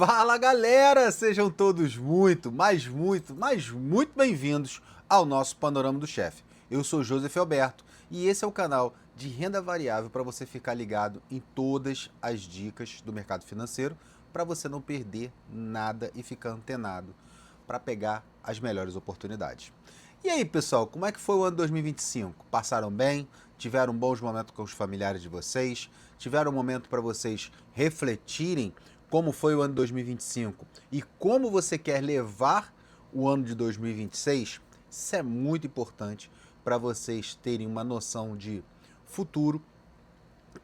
Fala galera, sejam todos muito bem-vindos ao nosso Panorama do Chefe. Eu sou Joseph Alberto e esse é o canal de renda variável para você ficar ligado em todas as dicas do mercado financeiro para você não perder nada e ficar antenado para pegar as melhores oportunidades. E aí pessoal, como é que foi o ano 2025? Passaram bem? Tiveram bons momentos com os familiares de vocês? Tiveram um momento para vocês refletirem como foi o ano 2025 e como você quer levar o ano de 2026? Isso é muito importante para vocês terem uma noção de futuro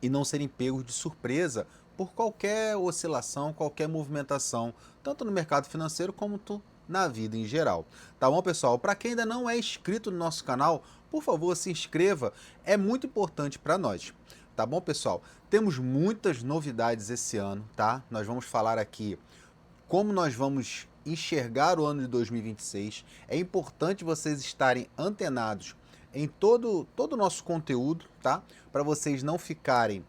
e não serem pegos de surpresa por qualquer oscilação, qualquer movimentação, tanto no mercado financeiro como na vida em geral. Tá bom, pessoal? Para quem ainda não é inscrito no nosso canal, por favor, se inscreva, é muito importante para nós. Tá bom, pessoal? Temos muitas novidades esse ano, tá? Nós vamos falar aqui como nós vamos enxergar o ano de 2026. É importante vocês estarem antenados em todo o nosso conteúdo, tá? Para vocês não ficarem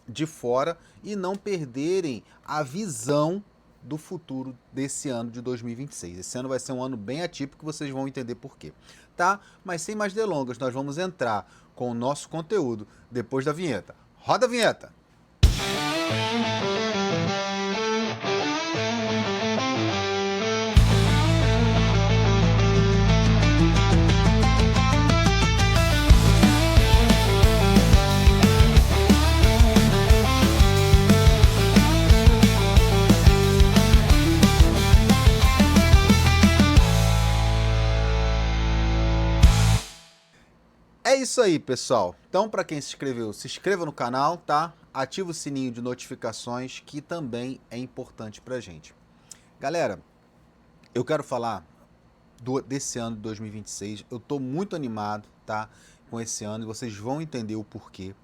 de fora e não perderem a visão do futuro desse ano de 2026. Esse ano vai ser um ano bem atípico, vocês vão entender por quê, tá? Mas sem mais delongas, nós vamos entrar com o nosso conteúdo depois da vinheta. Roda a vinheta! É isso aí, pessoal. Então, para quem se inscreveu, se inscreva no canal, tá? Ativa o sininho de notificações, que também é importante pra gente. Galera, eu quero falar desse ano de 2026. Eu tô muito animado, tá? Com esse ano e vocês vão entender o porquê.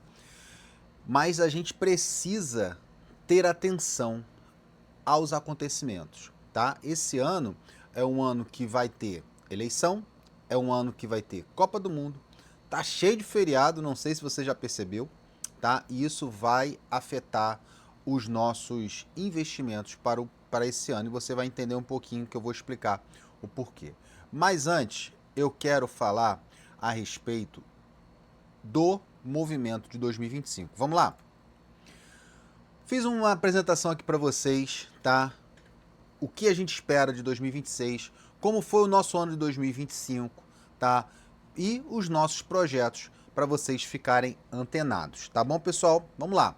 Mas a gente precisa ter atenção aos acontecimentos, tá? Esse ano é um ano que vai ter eleição, é um ano que vai ter Copa do Mundo, tá cheio de feriado, não sei se você já percebeu, tá? E isso vai afetar os nossos investimentos para esse ano e você vai entender um pouquinho que eu vou explicar o porquê. Mas antes, eu quero falar a respeito do movimento de 2025. Vamos lá? Fiz uma apresentação aqui para vocês, tá? O que a gente espera de 2026, como foi o nosso ano de 2025, tá? E os nossos projetos para vocês ficarem antenados, tá bom, pessoal? Vamos lá.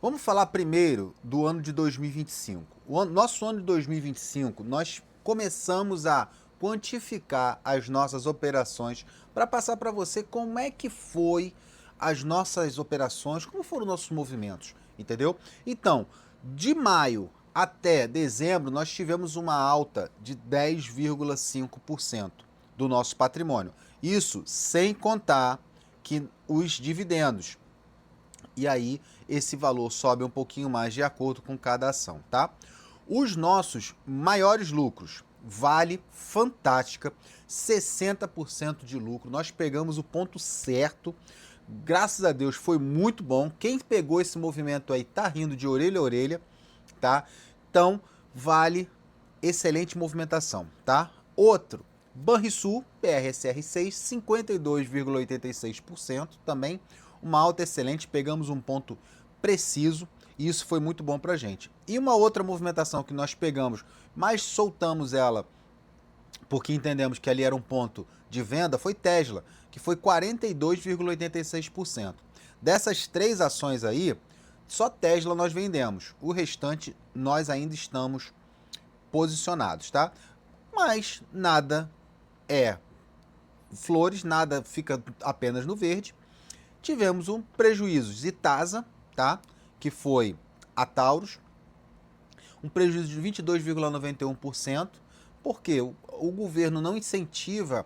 Vamos falar primeiro do ano de 2025. Nosso ano de 2025, nós começamos a quantificar as nossas operações para passar para você como é que foi as nossas operações, como foram nossos movimentos, entendeu? Então, de maio até dezembro, nós tivemos uma alta de 10,5% do nosso patrimônio. Isso sem contar que os dividendos. E aí, esse valor sobe um pouquinho mais de acordo com cada ação, tá? Os nossos maiores lucros, Vale, Fantástica, 60% de lucro. Nós pegamos o ponto certo. Graças a Deus, foi muito bom. Quem pegou esse movimento aí tá rindo de orelha a orelha, tá? Então, Vale, excelente movimentação, tá? Outro, Banrisul, PRSR6, 52,86%, também uma alta excelente, pegamos um ponto preciso e isso foi muito bom pra gente. E uma outra movimentação que nós pegamos, mas soltamos ela porque entendemos que ali era um ponto de venda, foi Tesla, que foi 42,86%. Dessas três ações aí, só Tesla nós vendemos, o restante nós ainda estamos posicionados, tá? Mas nada é flores, nada fica apenas no verde. Tivemos um prejuízo de Itasa, tá? Que foi a Taurus, um prejuízo de 22,91%, porque o governo não incentiva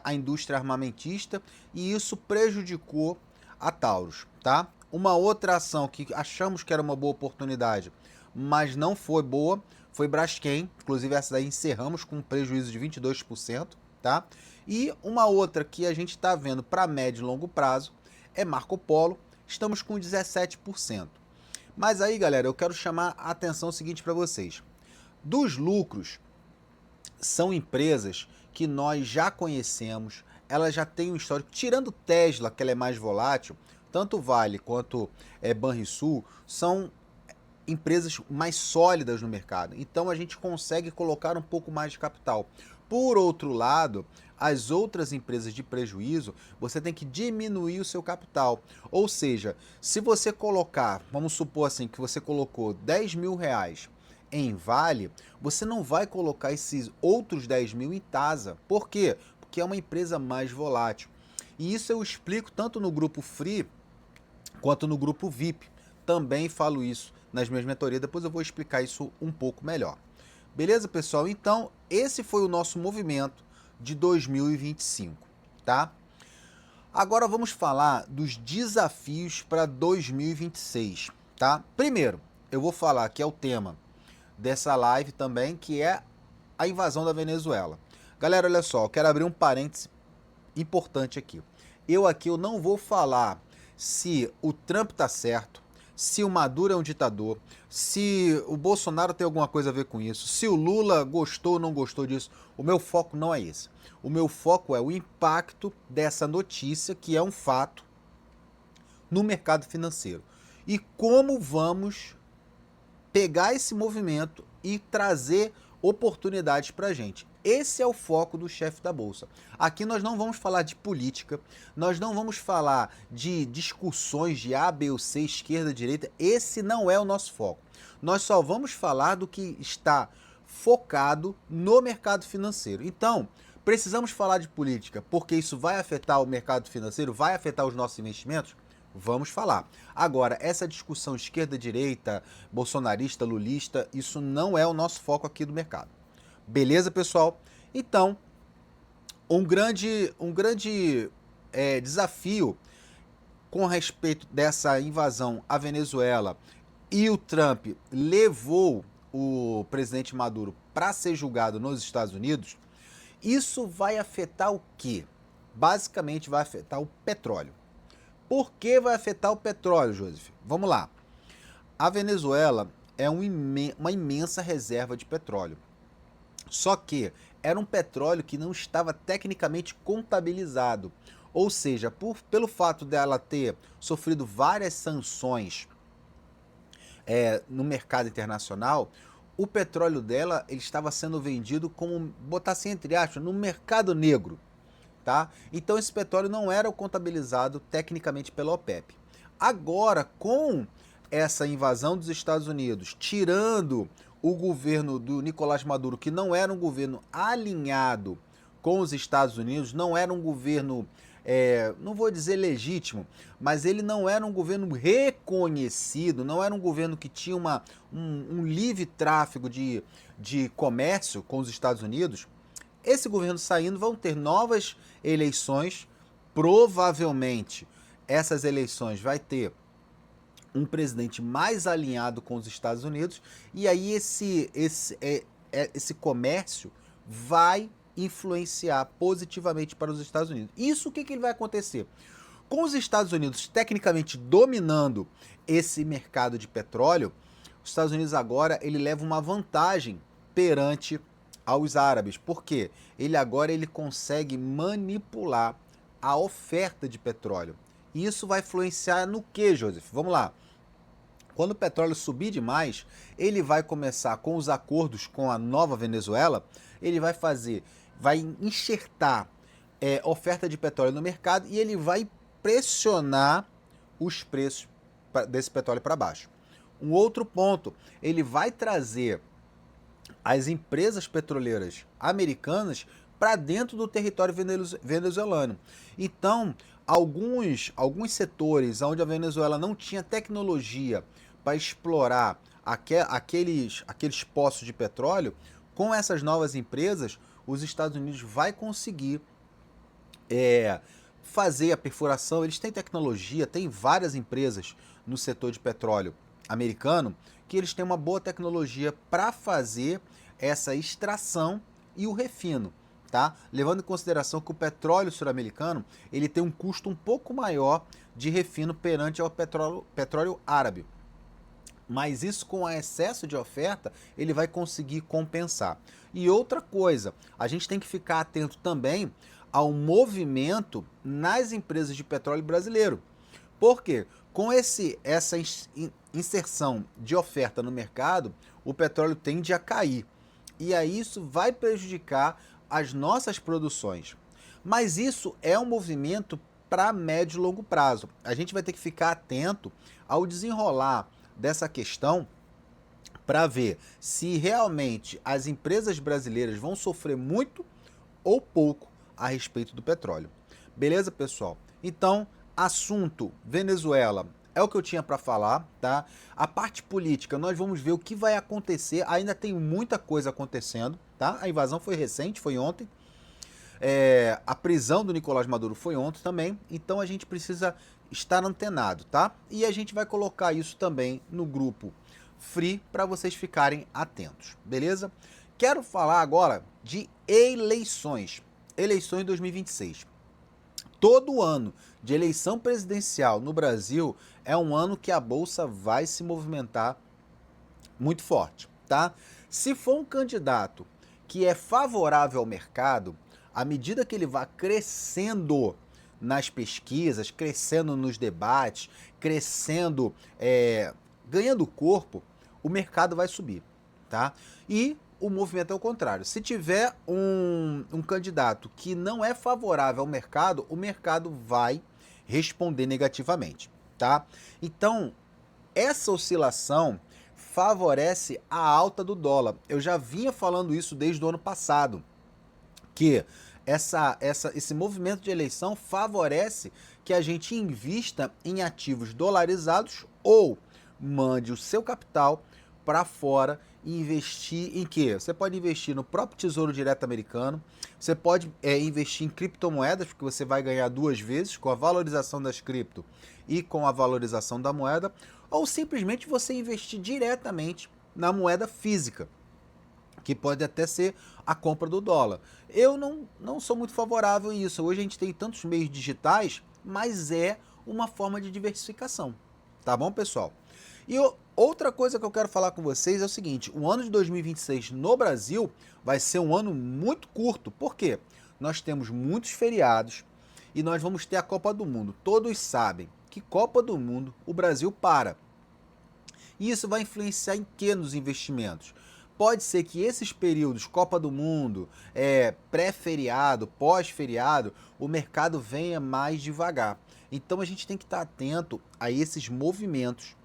a indústria armamentista e isso prejudicou a Taurus, tá? Uma outra ação que achamos que era uma boa oportunidade, mas não foi boa, foi Braskem, inclusive essa daí encerramos com um prejuízo de 22%, tá? E uma outra que a gente está vendo para médio e longo prazo é Marco Polo, estamos com 17%. Mas aí, galera, eu quero chamar a atenção seguinte para vocês. Dos lucros, são empresas que nós já conhecemos, elas já têm um histórico, tirando Tesla, que ela é mais volátil, tanto Vale quanto Banrisul são empresas mais sólidas no mercado. Então a gente consegue colocar um pouco mais de capital. Por outro lado, as outras empresas de prejuízo, você tem que diminuir o seu capital. Ou seja, se você colocar, vamos supor assim, que você colocou 10 mil reais em Vale, você não vai colocar esses outros 10 mil em Tasa. Por quê? Porque é uma empresa mais volátil. E isso eu explico tanto no grupo Free quanto no grupo VIP. Também falo isso nas minhas mentorias, depois eu vou explicar isso um pouco melhor. Beleza, pessoal? Então, esse foi o nosso movimento de 2025, tá? Agora vamos falar dos desafios para 2026, tá? Primeiro, eu vou falar que é o tema dessa live também, que é a invasão da Venezuela. Galera, olha só, eu quero abrir um parêntese importante aqui. Eu não vou falar se o Trump tá certo, se o Maduro é um ditador, se o Bolsonaro tem alguma coisa a ver com isso, se o Lula gostou ou não gostou disso. O meu foco não é esse. O meu foco é o impacto dessa notícia, que é um fato, no mercado financeiro. E como vamos pegar esse movimento e trazer oportunidades para a gente. Esse é o foco do chefe da Bolsa. Aqui nós não vamos falar de política, nós não vamos falar de discussões de A, B ou C, esquerda, direita. Esse não é o nosso foco. Nós só vamos falar do que está focado no mercado financeiro. Então, precisamos falar de política porque isso vai afetar o mercado financeiro, vai afetar os nossos investimentos? Vamos falar. Agora, essa discussão esquerda-direita, bolsonarista, lulista, isso não é o nosso foco aqui do mercado. Beleza, pessoal? Então, um grande desafio com respeito dessa invasão à Venezuela e o Trump levou o presidente Maduro para ser julgado nos Estados Unidos, isso vai afetar o quê? Basicamente vai afetar o petróleo. Por que vai afetar o petróleo, Joseph? Vamos lá. A Venezuela é uma imensa reserva de petróleo. Só que era um petróleo que não estava tecnicamente contabilizado. Ou seja, pelo fato dela ter sofrido várias sanções no mercado internacional, o petróleo dela ele estava sendo vendido como, botar assim entre aspas, no mercado negro. Tá? Então esse petróleo não era contabilizado tecnicamente pela OPEP. Agora, com essa invasão dos Estados Unidos, tirando o governo do Nicolás Maduro, que não era um governo alinhado com os Estados Unidos, não era um governo, não vou dizer legítimo, mas ele não era um governo reconhecido, não era um governo que tinha um livre tráfego de comércio com os Estados Unidos. Esse governo saindo, vão ter novas eleições, provavelmente essas eleições vai ter um presidente mais alinhado com os Estados Unidos, e aí esse comércio vai influenciar positivamente para os Estados Unidos. Isso o que ele vai acontecer? Com os Estados Unidos tecnicamente dominando esse mercado de petróleo, os Estados Unidos agora ele leva uma vantagem perante aos árabes. Por quê? Ele consegue manipular a oferta de petróleo. E isso vai influenciar no que, Joseph? Vamos lá. Quando o petróleo subir demais, ele vai começar com os acordos com a nova Venezuela, ele vai enxertar oferta de petróleo no mercado e ele vai pressionar os preços desse petróleo para baixo. Um outro ponto, ele vai trazer as empresas petroleiras americanas para dentro do território venezuelano. Então, alguns setores onde a Venezuela não tinha tecnologia para explorar aqueles poços de petróleo, com essas novas empresas, os Estados Unidos vai conseguir fazer a perfuração. Eles têm tecnologia, tem várias empresas no setor de petróleo americano que eles têm uma boa tecnologia para fazer essa extração e o refino, tá? Levando em consideração que o petróleo sul-americano ele tem um custo um pouco maior de refino perante ao petróleo árabe. Mas isso com excesso de oferta, ele vai conseguir compensar. E outra coisa, a gente tem que ficar atento também ao movimento nas empresas de petróleo brasileiro. Por quê? Com essa inserção de oferta no mercado, o petróleo tende a cair. E aí isso vai prejudicar as nossas produções. Mas isso é um movimento para médio e longo prazo. A gente vai ter que ficar atento ao desenrolar dessa questão para ver se realmente as empresas brasileiras vão sofrer muito ou pouco a respeito do petróleo. Beleza, pessoal? Então, assunto Venezuela é o que eu tinha para falar, tá? A parte política, nós vamos ver o que vai acontecer. Ainda tem muita coisa acontecendo, tá? A invasão foi recente, foi ontem. A prisão do Nicolás Maduro foi ontem também, então a gente precisa estar antenado, tá? E a gente vai colocar isso também no grupo Free para vocês ficarem atentos, beleza? Quero falar agora de eleições. Eleições 2026. Todo ano de eleição presidencial no Brasil é um ano que a bolsa vai se movimentar muito forte, tá? Se for um candidato que é favorável ao mercado, à medida que ele vá crescendo nas pesquisas, crescendo nos debates, crescendo, ganhando corpo, o mercado vai subir, tá? E o movimento é o contrário. Se tiver um candidato que não é favorável ao mercado, o mercado vai responder negativamente, tá? Então, essa oscilação favorece a alta do dólar. Eu já vinha falando isso desde o ano passado, que esse movimento de eleição favorece que a gente invista em ativos dolarizados ou mande o seu capital para fora e investir em quê? Você pode investir no próprio Tesouro Direto americano, você pode investir em criptomoedas, porque você vai ganhar duas vezes, com a valorização das cripto e com a valorização da moeda, ou simplesmente você investir diretamente na moeda física, que pode até ser a compra do dólar. Eu não sou muito favorável a isso. Hoje a gente tem tantos meios digitais, mas é uma forma de diversificação. Tá bom, pessoal? E outra coisa que eu quero falar com vocês é o seguinte: o ano de 2026 no Brasil vai ser um ano muito curto. Por quê? Nós temos muitos feriados e nós vamos ter a Copa do Mundo. Todos sabem que Copa do Mundo o Brasil para. E isso vai influenciar em quê nos investimentos? Pode ser que esses períodos, Copa do Mundo, pré-feriado, pós-feriado, o mercado venha mais devagar. Então a gente tem que estar atento a esses movimentos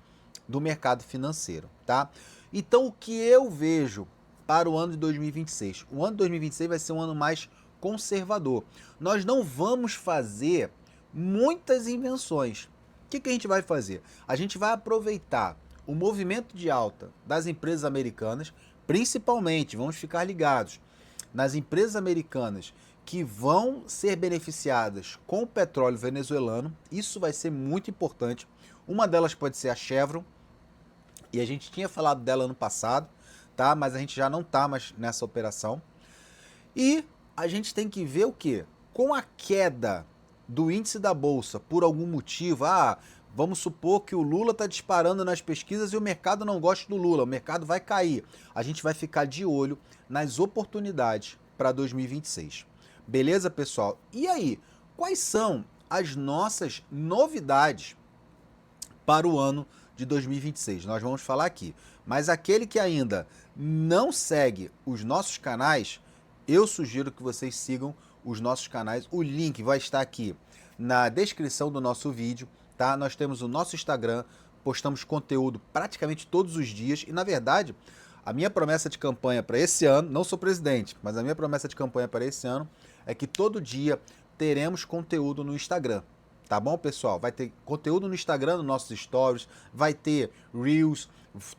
do mercado financeiro, tá? Então o que eu vejo para o ano de 2026? O ano de 2026 vai ser um ano mais conservador. Nós não vamos fazer muitas invenções. O que a gente vai fazer? A gente vai aproveitar o movimento de alta das empresas americanas, principalmente, vamos ficar ligados, nas empresas americanas que vão ser beneficiadas com o petróleo venezuelano. Isso vai ser muito importante. Uma delas pode ser a Chevron, e a gente tinha falado dela ano passado, tá? Mas a gente já não está mais nessa operação. E a gente tem que ver o quê? Com a queda do índice da bolsa por algum motivo, vamos supor que o Lula está disparando nas pesquisas e o mercado não gosta do Lula, o mercado vai cair. A gente vai ficar de olho nas oportunidades para 2026. Beleza, pessoal? E aí, quais são as nossas novidades para o ano de 2026? Nós vamos falar aqui. Mas aquele que ainda não segue os nossos canais, eu sugiro que vocês sigam os nossos canais. O link vai estar aqui na descrição do nosso vídeo. Tá? Nós temos o nosso Instagram, postamos conteúdo praticamente todos os dias e, na verdade, a minha promessa de campanha para esse ano, não sou presidente, mas a minha promessa de campanha para esse ano é que todo dia teremos conteúdo no Instagram. Tá bom, pessoal? Vai ter conteúdo no Instagram, nos nossos stories, vai ter Reels,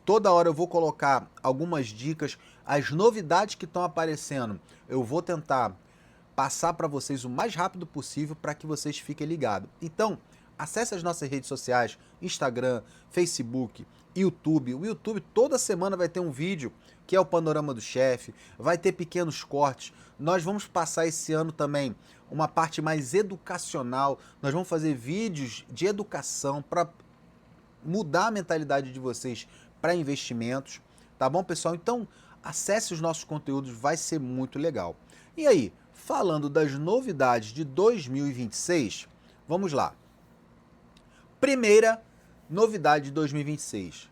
toda hora eu vou colocar algumas dicas, as novidades que estão aparecendo, eu vou tentar passar para vocês o mais rápido possível para que vocês fiquem ligados. Então, acesse as nossas redes sociais, Instagram, Facebook, YouTube. O YouTube toda semana vai ter um vídeo que é o Panorama do Chefe, vai ter pequenos cortes. Nós vamos passar esse ano também uma parte mais educacional. Nós vamos fazer vídeos de educação para mudar a mentalidade de vocês, para investimentos, tá bom, pessoal? Então, acesse os nossos conteúdos, vai ser muito legal. E aí, falando das novidades de 2026, vamos lá. Primeira novidade de 2026.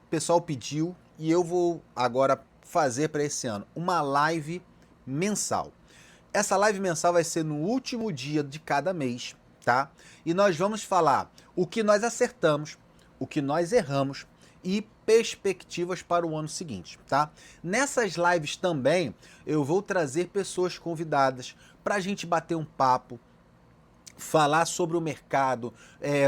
O pessoal pediu e eu vou agora fazer para esse ano uma live mensal. Essa live mensal vai ser no último dia de cada mês, tá? E nós vamos falar o que nós acertamos, o que nós erramos e perspectivas para o ano seguinte, tá? Nessas lives também eu vou trazer pessoas convidadas para a gente bater um papo, falar sobre o mercado,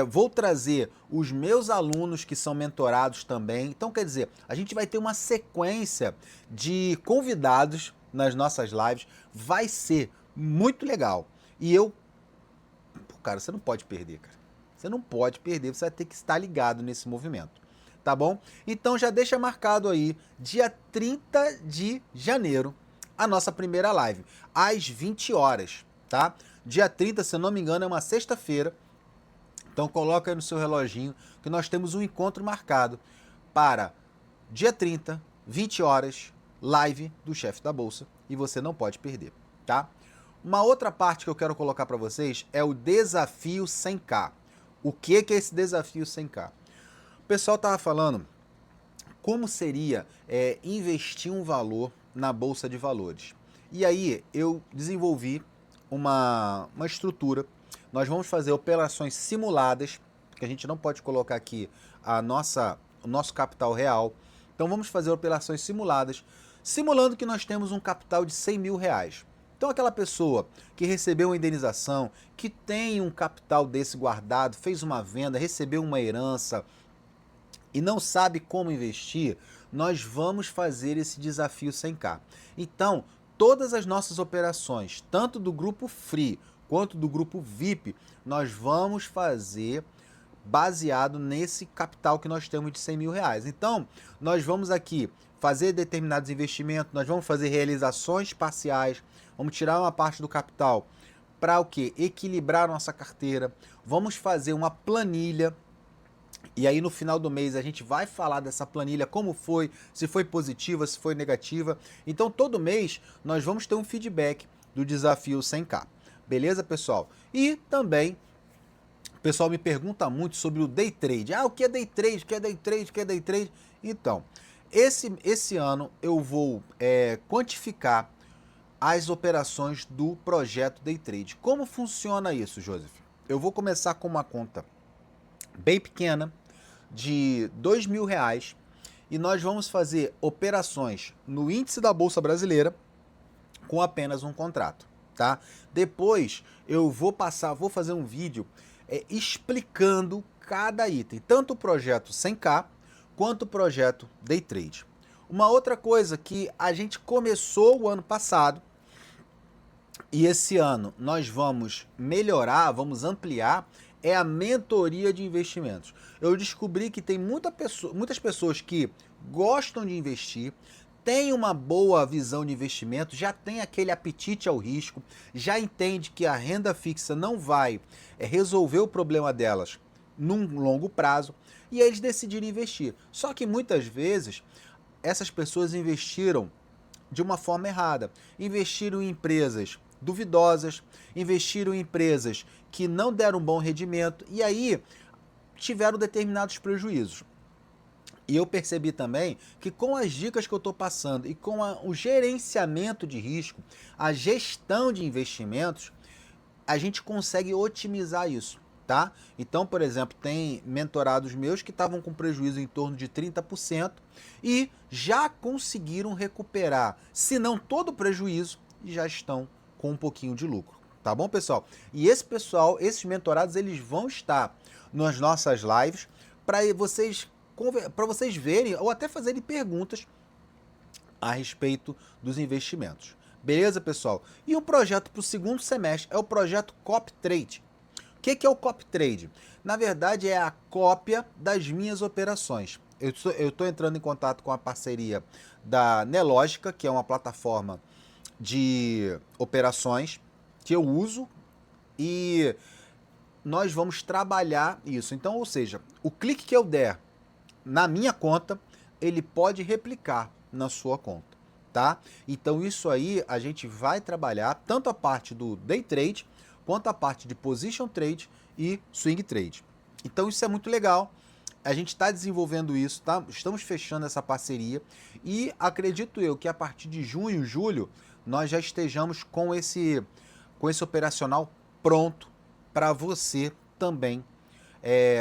vou trazer os meus alunos que são mentorados também. Então, quer dizer, a gente vai ter uma sequência de convidados nas nossas lives, vai ser muito legal. E cara, você não pode perder, cara. Você não pode perder, você vai ter que estar ligado nesse movimento, tá bom? Então já deixa marcado aí, dia 30 de janeiro, a nossa primeira live, às 20 horas, tá? Dia 30, se eu não me engano, é uma sexta-feira. Então coloca aí no seu reloginho que nós temos um encontro marcado para dia 30, 20 horas, live do Chefe da Bolsa, e você não pode perder, tá? Uma outra parte que eu quero colocar para vocês é o desafio 100K. O que é esse desafio 100K? O pessoal estava falando como seria investir um valor na Bolsa de Valores. E aí eu desenvolvi uma estrutura. Nós vamos fazer operações simuladas, porque a gente não pode colocar aqui o nosso capital real. Então vamos fazer operações simuladas, simulando que nós temos um capital de 100 mil reais. Então aquela pessoa que recebeu uma indenização, que tem um capital desse guardado, fez uma venda, recebeu uma herança e não sabe como investir, nós vamos fazer esse desafio 100K. Então, todas as nossas operações, tanto do grupo Free quanto do grupo VIP, nós vamos fazer baseado nesse capital que nós temos de 100 mil reais. Então, nós vamos aqui fazer determinados investimentos, nós vamos fazer realizações parciais, vamos tirar uma parte do capital para o quê? Equilibrar a nossa carteira, vamos fazer uma planilha. E aí no final do mês a gente vai falar dessa planilha, como foi, se foi positiva, se foi negativa. Então todo mês nós vamos ter um feedback do desafio 100K. Beleza, pessoal? E também o pessoal me pergunta muito sobre o day trade. Ah, o que é day trade? O que é day trade? O que é day trade? Então, esse ano eu vou quantificar as operações do projeto day trade. Como funciona isso, Joseph? Eu vou começar com uma conta bem pequena, de 2 mil reais, e nós vamos fazer operações no índice da Bolsa Brasileira com apenas um contrato, tá? Depois eu vou fazer um vídeo explicando cada item, tanto o projeto 100K quanto o projeto Day Trade. Uma outra coisa que a gente começou o ano passado e esse ano nós vamos melhorar, vamos ampliar, é a mentoria de investimentos. Eu descobri que tem muitas pessoas que gostam de investir, têm uma boa visão de investimento, já tem aquele apetite ao risco, já entende que a renda fixa não vai resolver o problema delas num longo prazo, e eles decidiram investir. Só que muitas vezes essas pessoas investiram de uma forma errada, investiram em empresas duvidosas, investiram em empresas que não deram um bom rendimento e aí tiveram determinados prejuízos. E eu percebi também que com as dicas que eu estou passando e com o gerenciamento de risco, a gestão de investimentos, a gente consegue otimizar isso, tá? Então, por exemplo, tem mentorados meus que estavam com prejuízo em torno de 30% e já conseguiram recuperar, se não todo o prejuízo, e já estão com um pouquinho de lucro, tá bom, pessoal? E esse pessoal, esses mentorados, eles vão estar nas nossas lives para vocês verem ou até fazerem perguntas a respeito dos investimentos. Beleza, pessoal? E o projeto para o segundo semestre é o projeto Copy Trade. O que é o Copy Trade? Na verdade, é a cópia das minhas operações. Eu estou entrando em contato com a parceria da Nelogica, que é uma plataforma de operações que eu uso e nós vamos trabalhar isso. Então, ou seja, o clique que eu der na minha conta, ele pode replicar na sua conta, tá? Então isso aí a gente vai trabalhar tanto a parte do day trade, quanto a parte de position trade e swing trade. Então isso é muito legal. A gente está desenvolvendo isso, tá? Estamos fechando essa parceria e acredito eu que a partir de junho, julho, nós já estejamos com esse operacional pronto para você também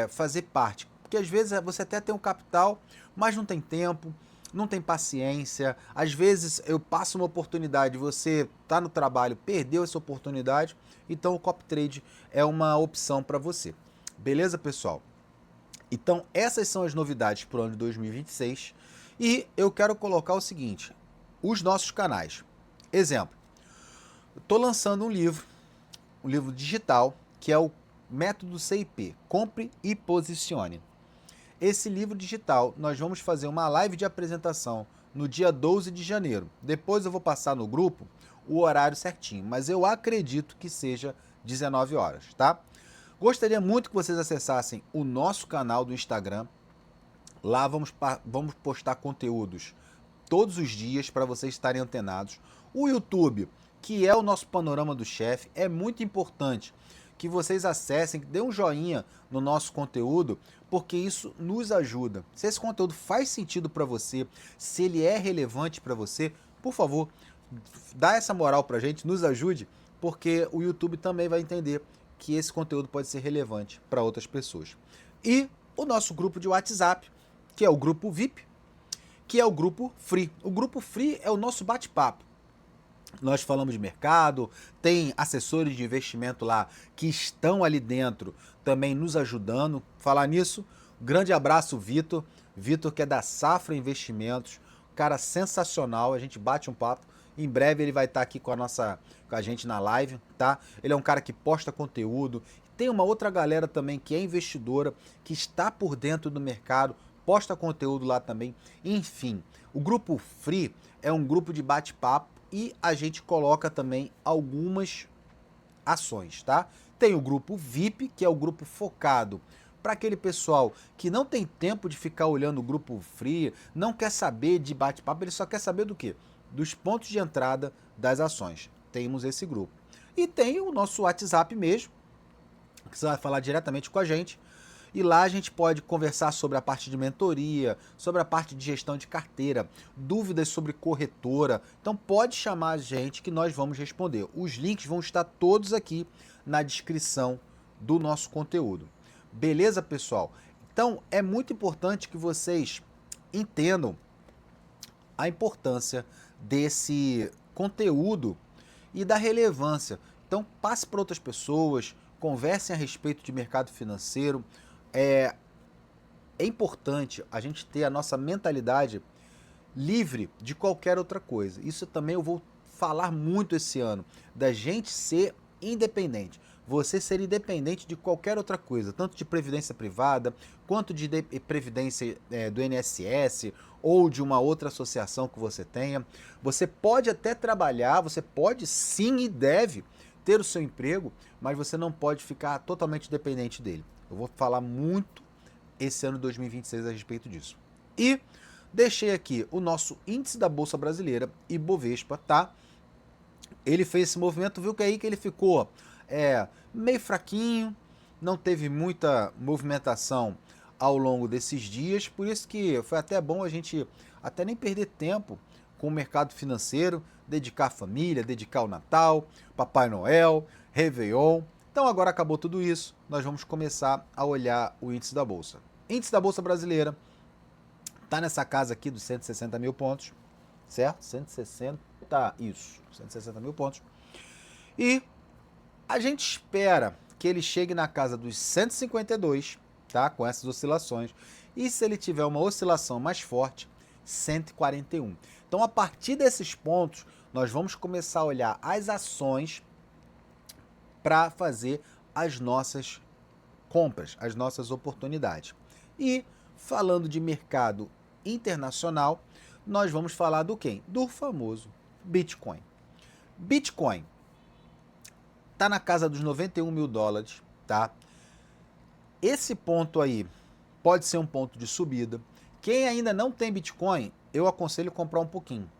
fazer parte. Porque às vezes você até tem um capital, mas não tem tempo, não tem paciência. Às vezes eu passo uma oportunidade, você está no trabalho, perdeu essa oportunidade, então o copy trade é uma opção para você. Beleza, pessoal? Então essas são as novidades para o ano de 2026 e eu quero colocar o seguinte, os nossos canais. Exemplo, estou lançando um livro digital, que é o Método CIP, Compre e Posicione. Esse livro digital, nós vamos fazer uma live de apresentação no dia 12 de janeiro. Depois eu vou passar no grupo o horário certinho, mas eu acredito que seja 19 horas, tá? Gostaria muito que vocês acessassem o nosso canal do Instagram. Lá vamos postar conteúdos todos os dias para vocês estarem antenados. O YouTube, que é o nosso panorama do chefe, é muito importante que vocês acessem, que dê um joinha no nosso conteúdo, porque isso nos ajuda. Se esse conteúdo faz sentido para você, se ele é relevante para você, por favor, dá essa moral para a gente, nos ajude, porque o YouTube também vai entender que esse conteúdo pode ser relevante para outras pessoas. E o nosso grupo de WhatsApp, que é o grupo VIP, que é o grupo Free. O grupo Free é o nosso bate-papo. Nós falamos de mercado, tem assessores de investimento lá que estão ali dentro também nos ajudando. Falar nisso, grande abraço, Vitor. Vitor, que é da Safra Investimentos, cara sensacional, a gente bate um papo. Em breve ele vai estar aqui com a gente na live, tá? Ele é um cara que posta conteúdo. Tem uma outra galera também que é investidora, que está por dentro do mercado, posta conteúdo lá também. Enfim, o grupo Free é um grupo de bate-papo e a gente coloca também algumas ações, tá? Tem o grupo VIP, que é o grupo focado para aquele pessoal que não tem tempo de ficar olhando o grupo Free, não quer saber de bate-papo, ele só quer saber do quê? Dos pontos de entrada das ações. Temos esse grupo. E tem o nosso WhatsApp mesmo, que você vai falar diretamente com a gente. E lá a gente pode conversar sobre a parte de mentoria, sobre a parte de gestão de carteira, dúvidas sobre corretora. Então pode chamar a gente que nós vamos responder. Os links vão estar todos aqui na descrição do nosso conteúdo. Beleza, pessoal? Então é muito importante que vocês entendam a importância desse conteúdo e da relevância. Então passe para outras pessoas, conversem a respeito de mercado financeiro. É importante a gente ter a nossa mentalidade livre de qualquer outra coisa. Isso também eu vou falar muito esse ano, da gente ser independente. Você ser independente de qualquer outra coisa, tanto de previdência privada, quanto de previdência do INSS ou de uma outra associação que você tenha. Você pode até trabalhar, você pode sim e deve ter o seu emprego, mas você não pode ficar totalmente dependente dele. Eu vou falar muito esse ano 2026 a respeito disso. E deixei aqui o nosso índice da Bolsa Brasileira, Ibovespa, tá? Ele fez esse movimento, viu que aí que ele ficou meio fraquinho, não teve muita movimentação ao longo desses dias, por isso que foi até bom a gente até nem perder tempo com o mercado financeiro, dedicar a família, dedicar o Natal, Papai Noel, Réveillon. Então agora acabou tudo isso, nós vamos começar a olhar o índice da Bolsa. Índice da Bolsa Brasileira está nessa casa aqui dos 160 mil pontos, certo? 160 mil pontos. E a gente espera que ele chegue na casa dos 152, tá? Com essas oscilações. E se ele tiver uma oscilação mais forte, 141. Então, a partir desses pontos, nós vamos começar a olhar as ações para fazer as nossas compras, as nossas oportunidades. E falando de mercado internacional, nós vamos falar do quê? Do famoso Bitcoin. Bitcoin está na casa dos 91 mil dólares, tá? Esse ponto aí pode ser um ponto de subida. Quem ainda não tem Bitcoin, eu aconselho comprar um pouquinho,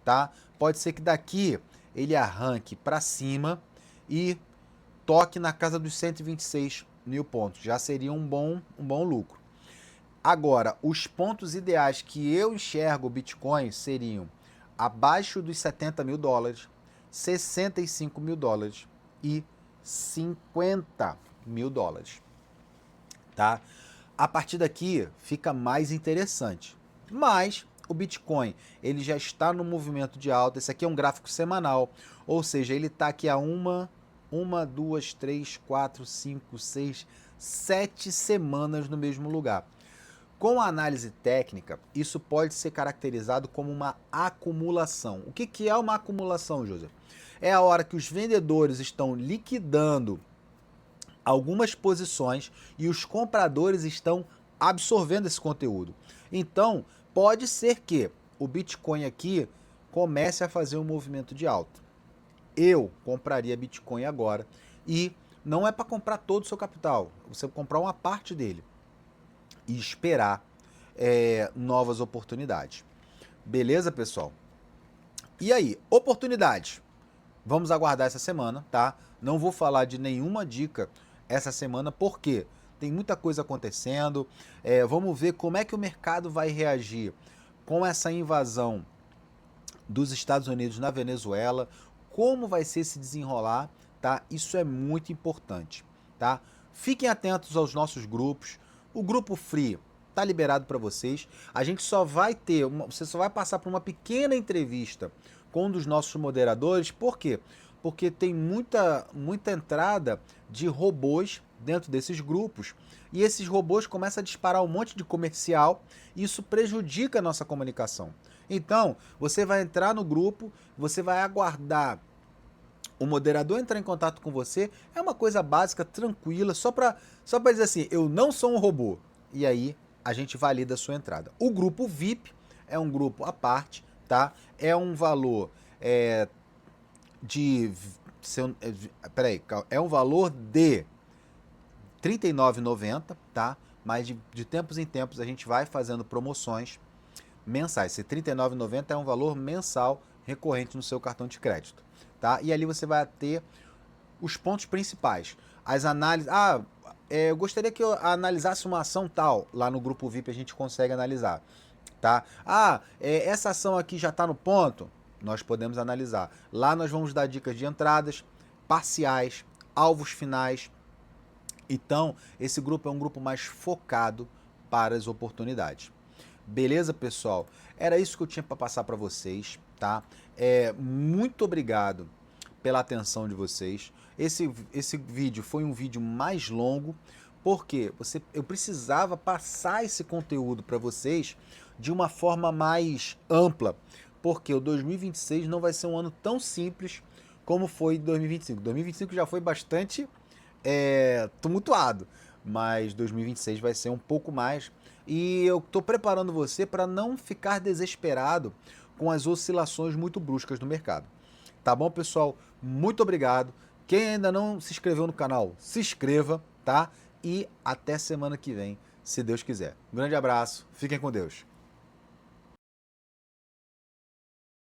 tá? Pode ser que daqui ele arranque para cima e toque na casa dos 126 mil pontos. Já seria um bom lucro. Agora, os pontos ideais que eu enxergo o Bitcoin seriam abaixo dos 70 mil dólares, 65 mil dólares e 50 mil dólares, tá? A partir daqui fica mais interessante, mas o Bitcoin ele já está no movimento de alta. Esse aqui é um gráfico semanal, ou seja, ele está aqui há uma, duas, três, quatro, cinco, seis, 7 semanas no mesmo lugar. Com a análise técnica, isso pode ser caracterizado como uma acumulação. O que é uma acumulação, José? É a hora que os vendedores estão liquidando algumas posições e os compradores estão absorvendo esse conteúdo. Então, pode ser que o Bitcoin aqui comece a fazer um movimento de alta. Eu compraria Bitcoin agora e não é para comprar todo o seu capital, você comprar uma parte dele e esperar novas oportunidades. Beleza, pessoal? E aí, oportunidades? Vamos aguardar essa semana, tá? Não vou falar de nenhuma dica essa semana, porque tem muita coisa acontecendo. Vamos ver como é que o mercado vai reagir com essa invasão dos Estados Unidos na Venezuela, como vai ser se desenrolar, tá? Isso é muito importante, tá? Fiquem atentos aos nossos grupos. O grupo Free tá liberado para vocês. A gente só vai ter, você só vai passar por uma pequena entrevista com um dos nossos moderadores. Por quê? Porque tem muita entrada de robôs dentro desses grupos e esses robôs começam a disparar um monte de comercial e isso prejudica a nossa comunicação. Então, você vai entrar no grupo, você vai aguardar o moderador entrar em contato com você, é uma coisa básica, tranquila, só para dizer assim, eu não sou um robô. E aí a gente valida a sua entrada. O grupo VIP é um grupo à parte, tá? É um valor é um valor de R$ 39,90, tá? Mas de tempos em tempos a gente vai fazendo promoções mensais. Esse R$ 39,90 é um valor mensal recorrente no seu cartão de crédito, tá? E ali você vai ter os pontos principais. As análises... eu gostaria que eu analisasse uma ação tal. Lá no grupo VIP a gente consegue analisar, tá? Essa ação aqui já está no ponto. Nós podemos analisar. Lá nós vamos dar dicas de entradas, parciais, alvos finais. Então, esse grupo é um grupo mais focado para as oportunidades. Beleza, pessoal? Era isso que eu tinha para passar para vocês, tá? Muito obrigado pela atenção de vocês. Esse vídeo foi um vídeo mais longo, porque eu precisava passar esse conteúdo para vocês de uma forma mais ampla, porque o 2026 não vai ser um ano tão simples como foi 2025. 2025 já foi bastante tumultuado, mas 2026 vai ser um pouco mais. E eu estou preparando você para não ficar desesperado com as oscilações muito bruscas do mercado. Tá bom, pessoal? Muito obrigado. Quem ainda não se inscreveu no canal, se inscreva, tá? E até semana que vem, se Deus quiser. Um grande abraço, fiquem com Deus.